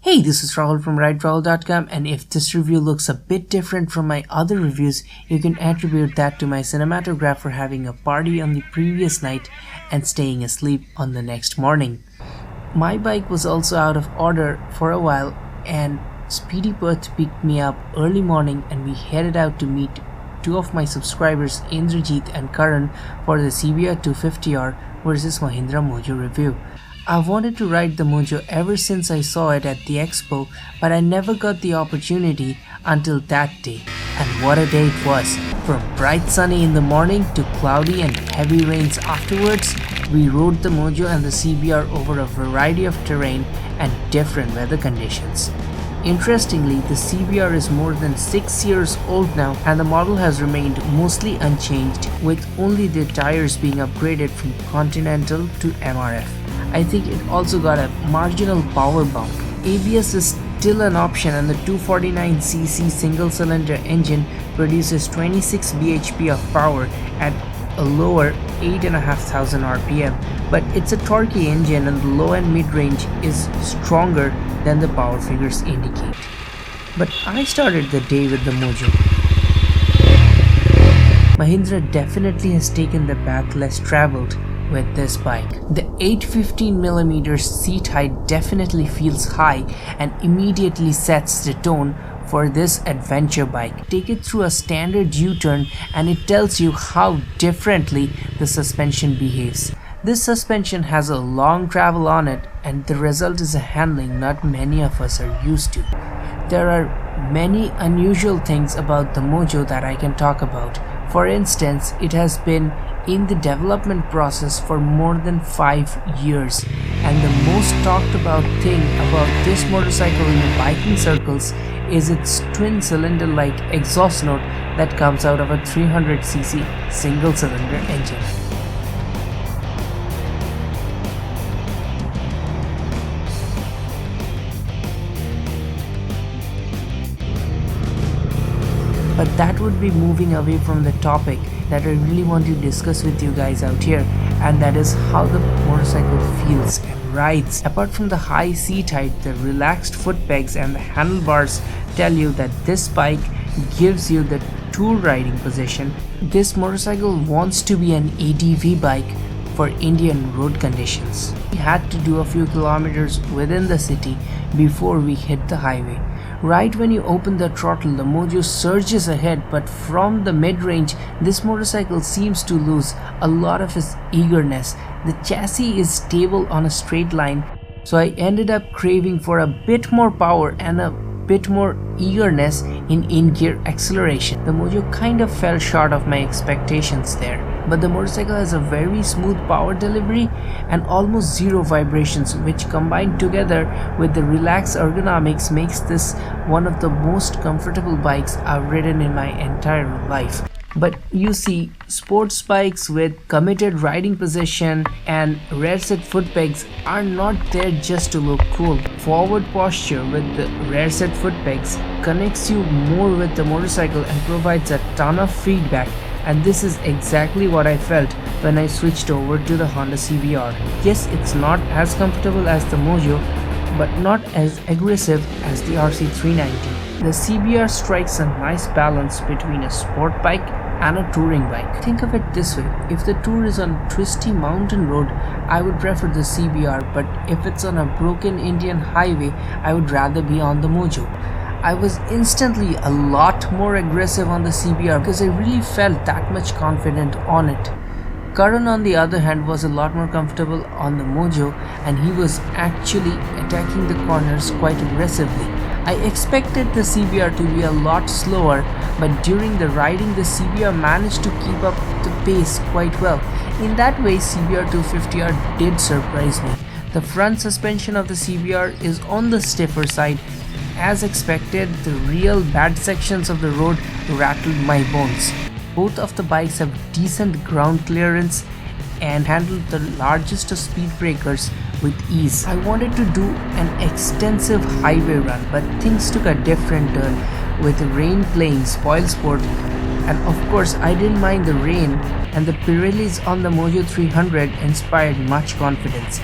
Hey, this is Rahul from RWR.com, and if this review looks a bit different from my other reviews, you can attribute that to my cinematographer having a party on the previous night and staying asleep on the next morning. My bike was also out of order for a while, and Speedy Perth picked me up early morning and we headed out to meet two of my subscribers, Indrajit and Karan, for the CBR 250R versus Mahindra Mojo review. I've wanted to ride the Mojo ever since I saw it at the expo, but I never got the opportunity until that day. And what a day it was! From bright sunny in the morning to cloudy and heavy rains afterwards, we rode the Mojo and the CBR over a variety of terrain and different weather conditions. Interestingly, the CBR is more than 6 years old now and the model has remained mostly unchanged, with only the tires being upgraded from Continental to MRF. I think it also got a marginal power bump. ABS is still an option and the 249cc single-cylinder engine produces 26 bhp of power at a lower 8,500 rpm, but it's a torquey engine and the low and mid-range is stronger than the power figures indicate. But I started the day with the Mojo. Mahindra definitely has taken the path less traveled with this bike. The 815mm seat height definitely feels high and immediately sets the tone for this adventure bike. Take it through a standard U-turn and it tells you how differently the suspension behaves. This suspension has a long travel on it and the result is a handling not many of us are used to. There are many unusual things about the Mojo that I can talk about. For instance, it has been in the development process for more than 5 years, and the most talked about thing about this motorcycle in the biking circles is its twin cylinder like exhaust note that comes out of a 300cc single cylinder engine. But that would be moving away from the topic that I really want to discuss with you guys out here, and that is how the motorcycle feels and rides. Apart from the high seat height, the relaxed foot pegs and the handlebars tell you that this bike gives you the tour riding position. This motorcycle wants to be an ADV bike for Indian road conditions. We had to do a few kilometers within the city before we hit the highway. Right when you open the throttle, the Mojo surges ahead, but from the mid-range, this motorcycle seems to lose a lot of its eagerness. The chassis is stable on a straight line, so I ended up craving for a bit more power and a bit more eagerness in in-gear acceleration. The Mojo kind of fell short of my expectations there, but the motorcycle has a very smooth power delivery and almost zero vibrations, which combined together with the relaxed ergonomics makes this one of the most comfortable bikes I've ridden in my entire life. But you see, sports bikes with committed riding position and rear set foot pegs are not there just to look cool. Forward posture with the rear set foot pegs connects you more with the motorcycle and provides a ton of feedback, and this is exactly what I felt when I switched over to the Honda CBR. Yes, it's not as comfortable as the Mojo, but not as aggressive as the RC390. The CBR strikes a nice balance between a sport bike and a touring bike. Think of it this way, if the tour is on a twisty mountain road, I would prefer the CBR, but if it's on a broken Indian highway, I would rather be on the Mojo. I was instantly a lot more aggressive on the CBR because I really felt that much confident on it. Karan on the other hand was a lot more comfortable on the Mojo and he was actually attacking the corners quite aggressively. I expected the CBR to be a lot slower, but during the riding the CBR managed to keep up the pace quite well. In that way, CBR 250R did surprise me. The front suspension of the CBR is on the stiffer side. As expected, the real bad sections of the road rattled my bones. Both of the bikes have decent ground clearance and handle the largest of speed breakers with ease. I wanted to do an extensive highway run, but things took a different turn with the rain playing spoil sport, and of course I didn't mind the rain, and the Pirellis on the Mojo 300 inspired much confidence.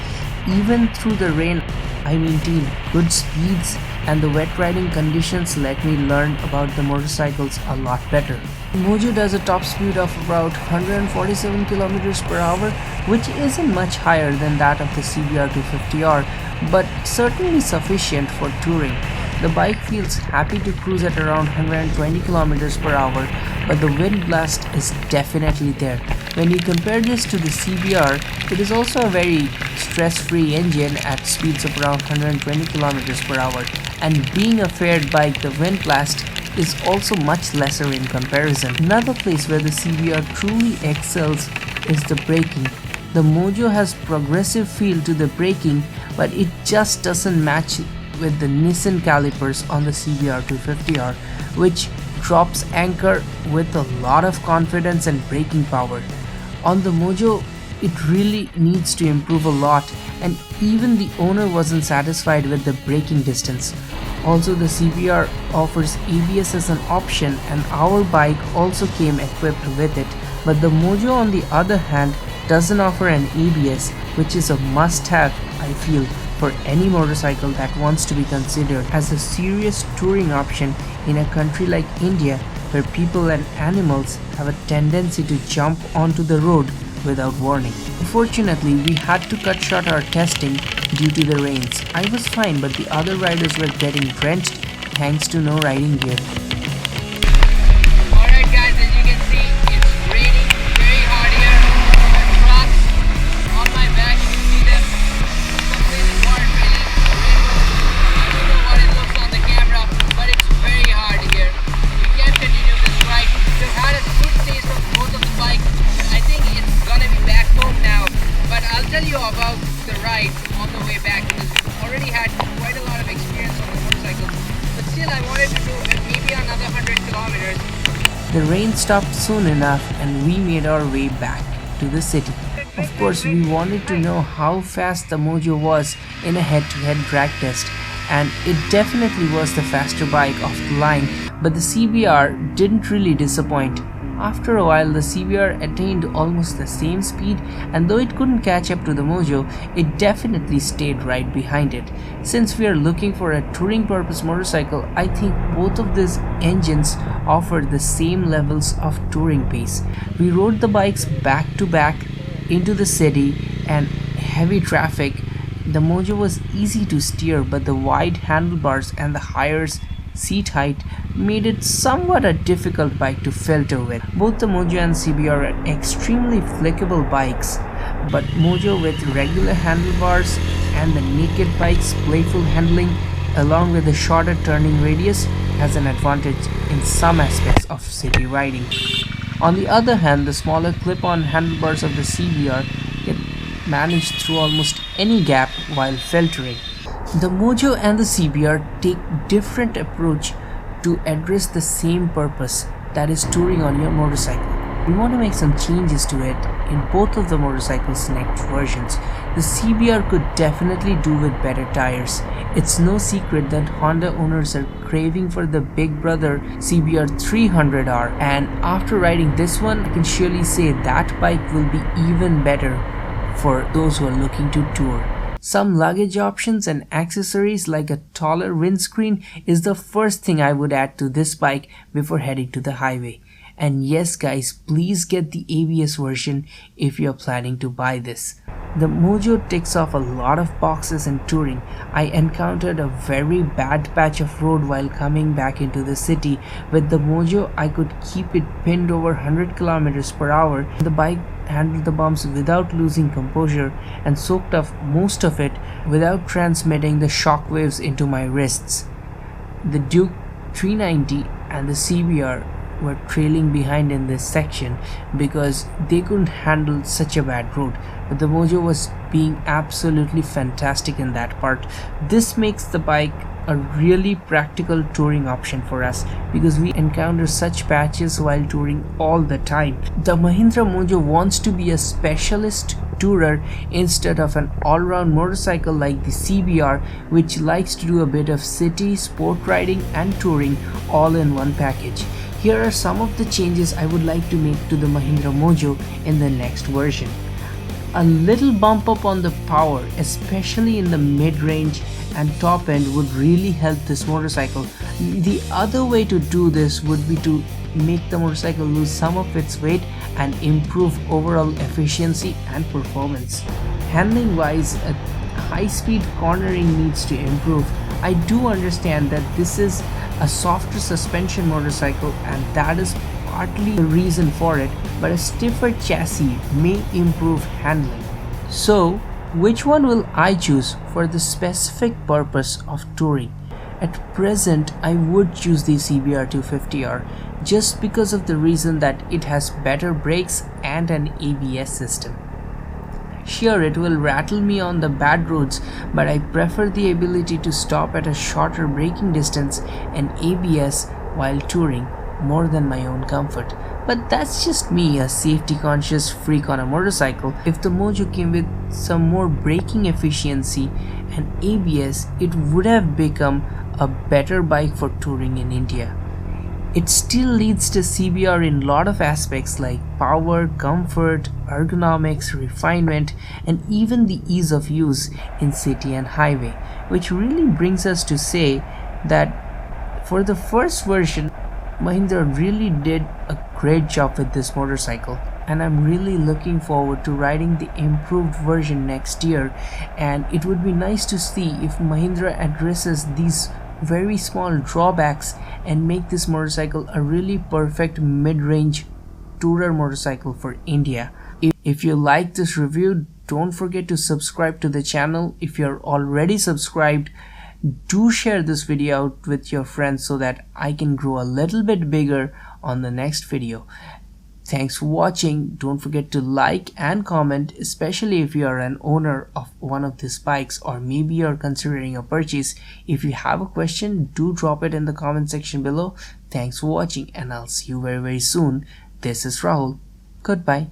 Even through the rain, I maintain good speeds, and the wet riding conditions let me learn about the motorcycles a lot better. Mojo does a top speed of about 147 km per hour, which isn't much higher than that of the CBR 250R, but certainly sufficient for touring. The bike feels happy to cruise at around 120 km per hour, but the wind blast is definitely there. When you compare this to the CBR, it is also a very stress-free engine at speeds of around 120 km per hour, and being a fared bike, the wind blast is also much lesser in comparison. Another place where the CBR truly excels is the braking. The Mojo has progressive feel to the braking, but it just doesn't match with the Nissan calipers on the CBR 250R, which drops anchor with a lot of confidence and braking power. On the Mojo, it really needs to improve a lot, and even the owner wasn't satisfied with the braking distance. Also, the CBR offers ABS as an option, and our bike also came equipped with it, but the Mojo on the other hand doesn't offer an ABS, which is a must-have, I feel, for any motorcycle that wants to be considered as a serious touring option in a country like India, where people and animals have a tendency to jump onto the road without warning. Unfortunately, we had to cut short our testing due to the rains. I was fine, but the other riders were getting drenched thanks to no riding gear. Alright guys, as you can see, it's raining very hard here. The trucks on my back, you can see them. Completely poured raining. I don't know what it looks on the camera, but it's very hard here. We can't continue this ride. We've had a good taste of both of the bikes. I think it's gonna be back home now. But I'll tell you about the ride on the way back, because we've already had quite a lot of experience on the motorcycle. But still, I wanted to do maybe another 100 kilometers. The rain stopped soon enough and we made our way back to the city. Of course, we wanted to know how fast the Mojo was in a head-to-head drag test, and it definitely was the faster bike off the line, but the CBR didn't really disappoint. After a while, the CBR attained almost the same speed, and though it couldn't catch up to the Mojo, it definitely stayed right behind it. Since we are looking for a touring purpose motorcycle, I think both of these engines offer the same levels of touring pace. We rode the bikes back to back into the city and heavy traffic. The Mojo was easy to steer, but the wide handlebars and the higher seat height made it somewhat a difficult bike to filter with. Both the Mojo and CBR are extremely flickable bikes, but Mojo with regular handlebars and the naked bike's playful handling along with the shorter turning radius has an advantage in some aspects of city riding. On the other hand, the smaller clip-on handlebars of the CBR can manage through almost any gap while filtering. The Mojo and the CBR take different approach to address the same purpose, that is touring on your motorcycle. We want to make some changes to it in both of the motorcycle's next versions. The CBR could definitely do with better tires. It's no secret that Honda owners are craving for the big brother CBR 300R, and after riding this one, I can surely say that bike will be even better for those who are looking to tour. Some luggage options and accessories like a taller windscreen is the first thing I would add to this bike before heading to the highway. And yes guys, please get the ABS version if you're planning to buy this. The Mojo ticks off a lot of boxes in touring. I encountered a very bad patch of road while coming back into the city. With the Mojo, I could keep it pinned over 100 km per hour. The bike handled the bumps without losing composure and soaked off most of it without transmitting the shock waves into my wrists. The Duke 390 and the CBR were trailing behind in this section because they couldn't handle such a bad road, but the Mojo was being absolutely fantastic in that part. This makes the bike a really practical touring option for us because we encounter such patches while touring all the time. The Mahindra Mojo wants to be a specialist tourer instead of an all-round motorcycle like the CBR, which likes to do a bit of city, sport riding and touring all in one package. Here are some of the changes I would like to make to the Mahindra Mojo in the next version. A little bump up on the power, especially in the mid-range and top end, would really help this motorcycle. The other way to do this would be to make the motorcycle lose some of its weight and improve overall efficiency and performance. Handling wise, a high-speed cornering needs to improve. I do understand that this is a softer suspension motorcycle and that is partly the reason for it, but a stiffer chassis may improve handling. So, which one will I choose for the specific purpose of touring? At present, I would choose the CBR 250R just because of the reason that it has better brakes and an ABS system. Sure, it will rattle me on the bad roads, but I prefer the ability to stop at a shorter braking distance and ABS while touring more than my own comfort. But that's just me, a safety conscious freak on a motorcycle. If the Mojo came with some more braking efficiency and ABS, it would have become a better bike for touring in India. It still leads to CBR in a lot of aspects like power, comfort, ergonomics, refinement, and even the ease of use in city and highway, which really brings us to say that for the first version, Mahindra really did a great job with this motorcycle, and I'm really looking forward to riding the improved version next year. And it would be nice to see if Mahindra addresses these very small drawbacks and make this motorcycle a really perfect mid-range tourer motorcycle for India. If you like this review, don't forget to subscribe to the channel. If you're already subscribed, do share this video out with your friends so that I can grow a little bit bigger on the next video. Thanks for watching. Don't forget to like and comment, especially if you are an owner of one of these bikes or maybe you're considering a purchase. If you have a question, do drop it in the comment section below. Thanks for watching and I'll see you very soon. This is Rahul. Goodbye.